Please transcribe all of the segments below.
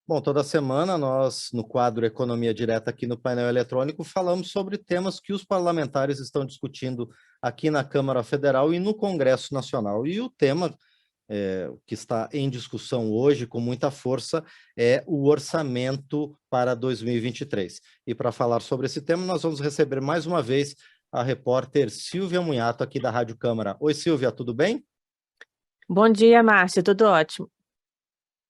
Bom, toda semana nós, no quadro Economia Direta aqui no painel eletrônico, falamos sobre temas que os parlamentares estão discutindo aqui na Câmara Federal e no Congresso Nacional. E o tema que está em discussão hoje com muita força é o orçamento para 2023. E para falar sobre esse tema, nós vamos receber mais uma vez a repórter Silvia Munhato, aqui da Rádio Câmara. Oi, Silvia, tudo bem? Bom dia, Márcia, tudo ótimo.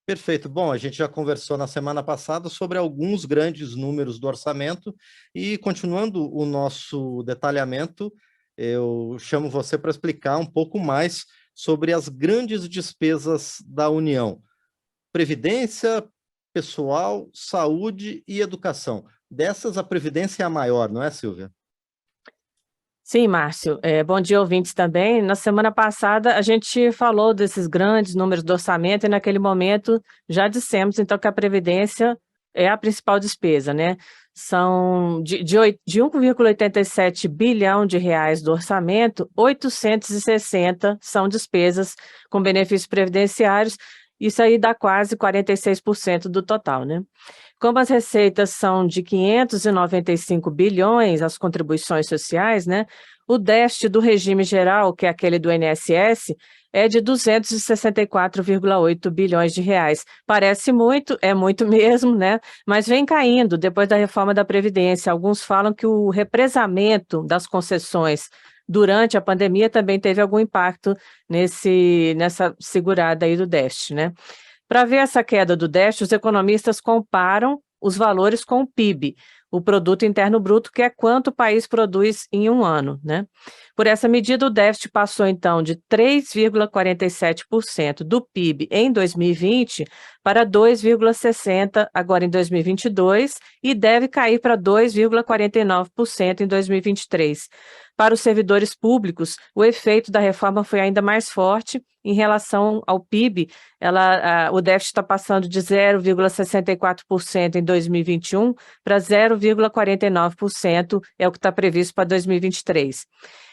Perfeito. Bom, a gente já conversou na semana passada sobre alguns grandes números do orçamento e, continuando o nosso detalhamento, eu chamo você para explicar um pouco mais sobre as grandes despesas da União: previdência, pessoal, saúde e educação. Dessas, a previdência é a maior, não é, Silvia? Sim, Márcio, bom dia, ouvintes também. Na semana passada, a gente falou desses grandes números do orçamento e, naquele momento, já dissemos, então, que a Previdência é a principal despesa, né? São de 1,87 bilhão de reais do orçamento, 860 são despesas com benefícios previdenciários. Isso aí dá quase 46% do total, né? Como as receitas são de 595 bilhões, as contribuições sociais, né? O déficit do regime geral, que é aquele do INSS, é de 264,8 bilhões de reais. Parece muito, é muito mesmo, né? Mas vem caindo depois da reforma da Previdência. Alguns falam que o represamento das concessões durante a pandemia também teve algum impacto nessa segurada aí do déficit, né? Para ver essa queda do déficit, os economistas comparam os valores com o PIB, o Produto Interno Bruto, que é quanto o país produz em um ano, né? Por essa medida, o déficit passou, então, de 3,47% do PIB em 2020 para 2,60% agora em 2022 e deve cair para 2,49% em 2023. Para os servidores públicos, o efeito da reforma foi ainda mais forte. Em relação ao PIB, o déficit está passando de 0,64% em 2021 para 0,49%, é o que está previsto para 2023.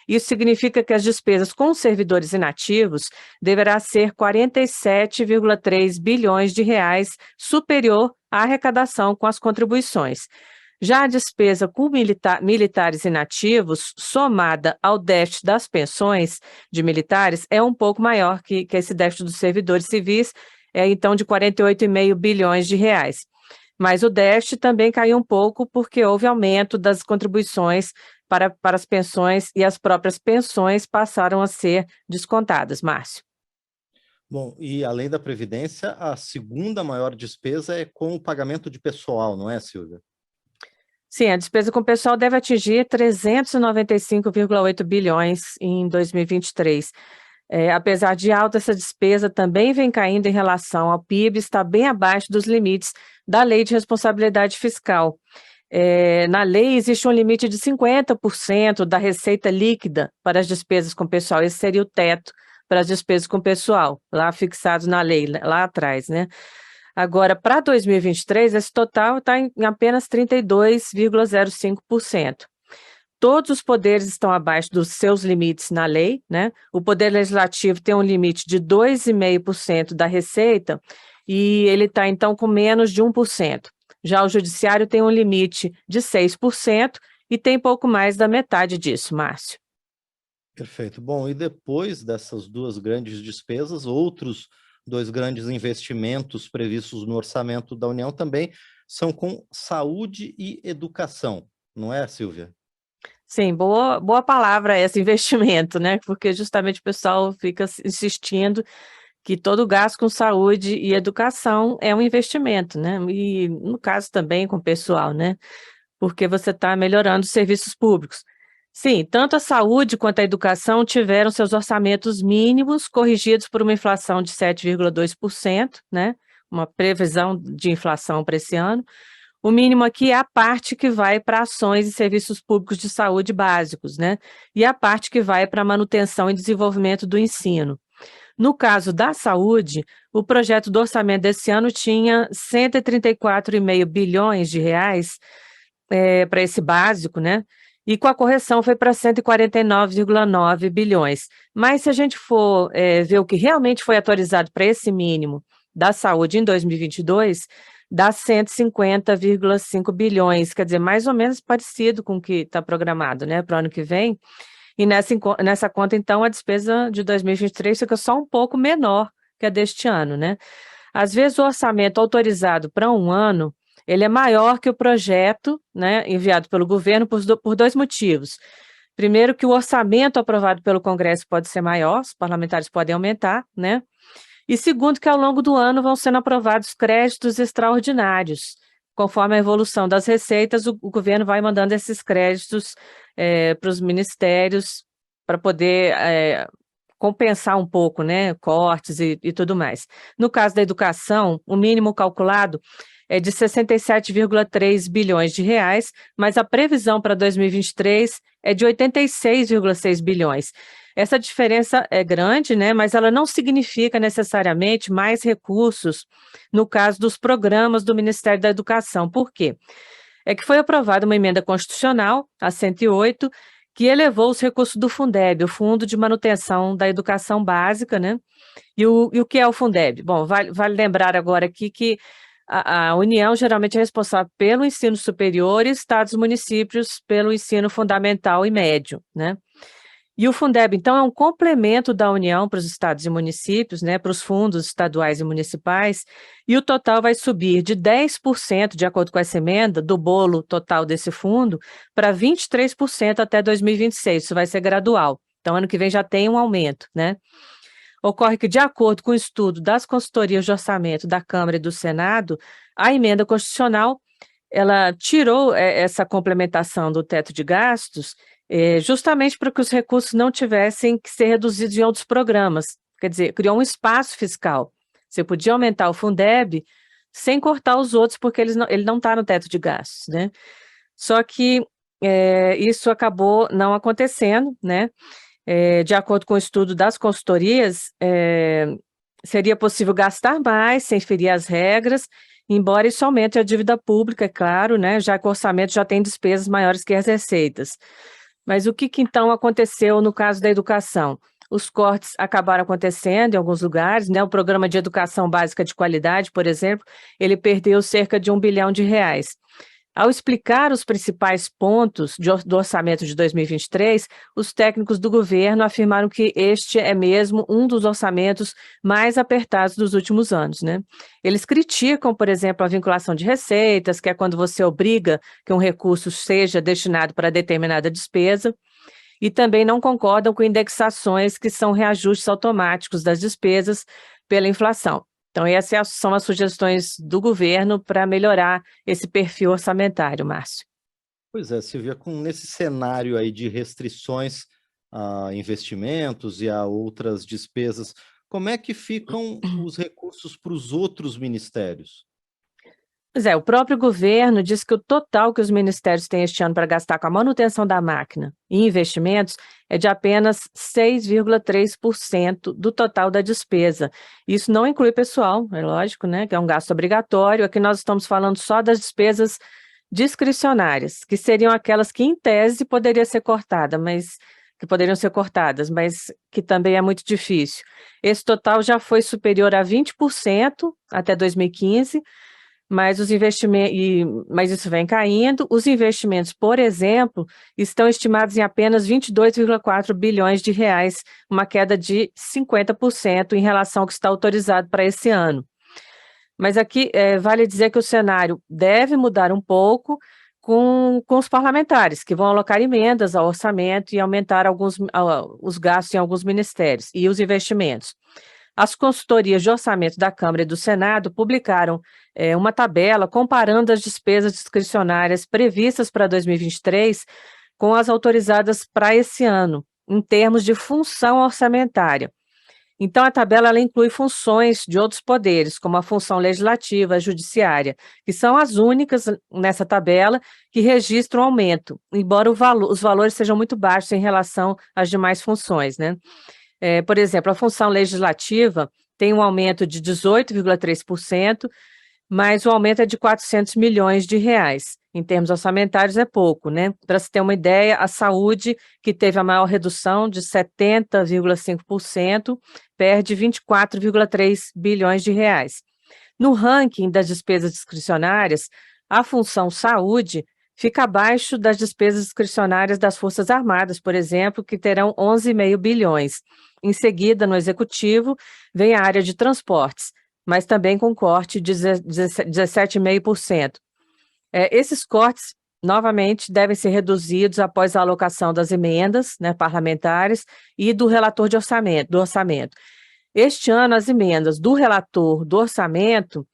Isso significa que as despesas com servidores inativos deverá ser 47,3 bilhões de reais, superior à arrecadação com as contribuições. Já a despesa com militares inativos, somada ao déficit das pensões de militares, é um pouco maior que esse déficit dos servidores civis, então de 48,5 bilhões de reais. Mas o déficit também caiu um pouco porque houve aumento das contribuições para as pensões e as próprias pensões passaram a ser descontadas, Márcio. Bom, e além da previdência, a segunda maior despesa é com o pagamento de pessoal, não é, Silvia? Sim, a despesa com o pessoal deve atingir 395,8 bilhões em 2023. Apesar de alta, essa despesa também vem caindo em relação ao PIB, está bem abaixo dos limites da Lei de Responsabilidade Fiscal. Na lei existe um limite de 50% da receita líquida para as despesas com pessoal, esse seria o teto para as despesas com pessoal, lá fixado na lei, lá atrás, né? Agora, para 2023, esse total está em apenas 32,05%. Todos os poderes estão abaixo dos seus limites na lei, né? O Poder Legislativo tem um limite de 2,5% da receita e ele está, então, com menos de 1%. Já o Judiciário tem um limite de 6% e tem pouco mais da metade disso, Márcio. Perfeito. Bom, e depois dessas duas grandes despesas, outros dois grandes investimentos previstos no orçamento da União também são com saúde e educação, não é, Silvia? Sim, boa palavra esse investimento, né? Porque justamente o pessoal fica insistindo que todo gasto com saúde e educação é um investimento, né? E no caso também com o pessoal, né? Porque você está melhorando os serviços públicos. Sim, tanto a saúde quanto a educação tiveram seus orçamentos mínimos corrigidos por uma inflação de 7,2%, né? Uma previsão de inflação para esse ano. O mínimo aqui é a parte que vai para ações e serviços públicos de saúde básicos, né? E a parte que vai para manutenção e desenvolvimento do ensino. No caso da saúde, o projeto do orçamento desse ano tinha 134,5 bilhões de reais para esse básico, né? E com a correção foi para 149,9 bilhões. Mas se a gente for ver o que realmente foi atualizado para esse mínimo da saúde em 2022 dá 150,5 bilhões, quer dizer, mais ou menos parecido com o que está programado, né, para o ano que vem. E nessa conta, então, a despesa de 2023 fica só um pouco menor que a deste ano, né? Às vezes, o orçamento autorizado para um ano, ele é maior que o projeto, né, enviado pelo governo por dois motivos. Primeiro, que o orçamento aprovado pelo Congresso pode ser maior, os parlamentares podem aumentar, né? E segundo, que ao longo do ano vão sendo aprovados créditos extraordinários. Conforme a evolução das receitas, o governo vai mandando esses créditos para os ministérios para poder compensar um pouco, né, cortes e tudo mais. No caso da educação, o mínimo calculado é de 67,3 bilhões de reais, mas a previsão para 2023 é de 86,6 bilhões. Essa diferença é grande, né, mas ela não significa necessariamente mais recursos no caso dos programas do Ministério da Educação. Por quê? É que foi aprovada uma emenda constitucional, a 108, que elevou os recursos do Fundeb, o Fundo de Manutenção da Educação Básica, né? E o que é o Fundeb? Bom, vale lembrar agora aqui que a União geralmente é responsável pelo ensino superior e estados e municípios pelo ensino fundamental e médio, né? E o Fundeb, então, é um complemento da União para os estados e municípios, né, para os fundos estaduais e municipais, e o total vai subir de 10%, de acordo com essa emenda, do bolo total desse fundo, para 23% até 2026, isso vai ser gradual. Então, ano que vem já tem um aumento, né? Ocorre que, de acordo com o estudo das consultorias de orçamento da Câmara e do Senado, a emenda constitucional, ela tirou essa complementação do teto de gastos justamente para que os recursos não tivessem que ser reduzidos em outros programas. Quer dizer, criou um espaço fiscal. Você podia aumentar o Fundeb sem cortar os outros, porque ele não está no teto de gastos, né? Só que isso acabou não acontecendo, né? De acordo com o estudo das consultorias, seria possível gastar mais sem ferir as regras, embora isso aumente a dívida pública, é claro, né? Já que o orçamento já tem despesas maiores que as receitas. Mas o que então aconteceu no caso da educação? Os cortes acabaram acontecendo em alguns lugares, né? O Programa de Educação Básica de Qualidade, por exemplo, ele perdeu cerca de R$ 1 bilhão. Ao explicar os principais pontos do orçamento de 2023, os técnicos do governo afirmaram que este é mesmo um dos orçamentos mais apertados dos últimos anos, né? Eles criticam, por exemplo, a vinculação de receitas, que é quando você obriga que um recurso seja destinado para determinada despesa, e também não concordam com indexações, que são reajustes automáticos das despesas pela inflação. Então, essas são as sugestões do governo para melhorar esse perfil orçamentário, Márcio. Pois é, Silvia, nesse cenário aí de restrições a investimentos e a outras despesas, como é que ficam os recursos para os outros ministérios? Pois é, o próprio governo diz que o total que os ministérios têm este ano para gastar com a manutenção da máquina e investimentos é de apenas 6,3% do total da despesa. Isso não inclui pessoal, é lógico, né, que é um gasto obrigatório. Aqui nós estamos falando só das despesas discricionárias, que seriam aquelas que, em tese, poderiam ser cortadas, mas que também é muito difícil. Esse total já foi superior a 20% até 2015, mas mas isso vem caindo. Os investimentos, por exemplo, estão estimados em apenas 22,4 bilhões de reais, uma queda de 50% em relação ao que está autorizado para esse ano. Mas aqui vale dizer que o cenário deve mudar um pouco com os parlamentares, que vão alocar emendas ao orçamento e aumentar os gastos em alguns ministérios e os investimentos. As consultorias de orçamento da Câmara e do Senado publicaram uma tabela comparando as despesas discricionárias previstas para 2023 com as autorizadas para esse ano, em termos de função orçamentária. Então, a tabela ela inclui funções de outros poderes, como a função legislativa, a judiciária, que são as únicas nessa tabela que registram aumento, embora os valores sejam muito baixos em relação às demais funções, né? Por exemplo, a função legislativa tem um aumento de 18,3%, mas o aumento é de 400 milhões de reais. Em termos orçamentários é pouco, né? Para se ter uma ideia, a saúde, que teve a maior redução de 70,5%, perde 24,3 bilhões de reais. No ranking das despesas discricionárias, a função saúde fica abaixo das despesas discricionárias das Forças Armadas, por exemplo, que terão 11,5 bilhões. Em seguida, no executivo, vem a área de transportes, mas também com corte de 17,5%. Esses cortes, novamente, devem ser reduzidos após a alocação das emendas, né, parlamentares e do relator do orçamento. Este ano, as emendas do relator do orçamento,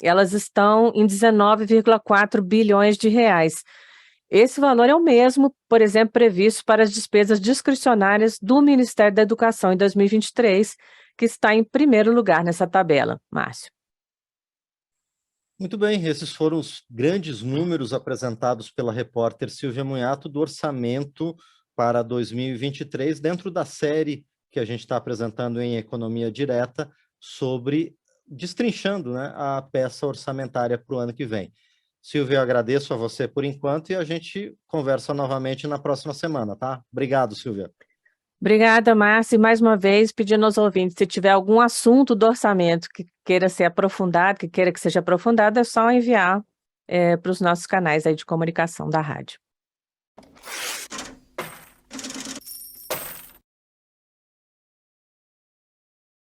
elas estão em 19,4 bilhões de reais. Esse valor é o mesmo, por exemplo, previsto para as despesas discricionárias do Ministério da Educação em 2023, que está em primeiro lugar nessa tabela. Márcio. Muito bem, esses foram os grandes números apresentados pela repórter Silvia Munhato do orçamento para 2023, dentro da série que a gente está apresentando em Economia Direta, destrinchando, né, a peça orçamentária para o ano que vem. Silvia, eu agradeço a você por enquanto e a gente conversa novamente na próxima semana, tá? Obrigado, Silvia. Obrigada, Márcia, e mais uma vez pedindo aos ouvintes, se tiver algum assunto do orçamento que queira ser aprofundado, que queira que seja aprofundado, é só enviar para os nossos canais aí de comunicação da rádio.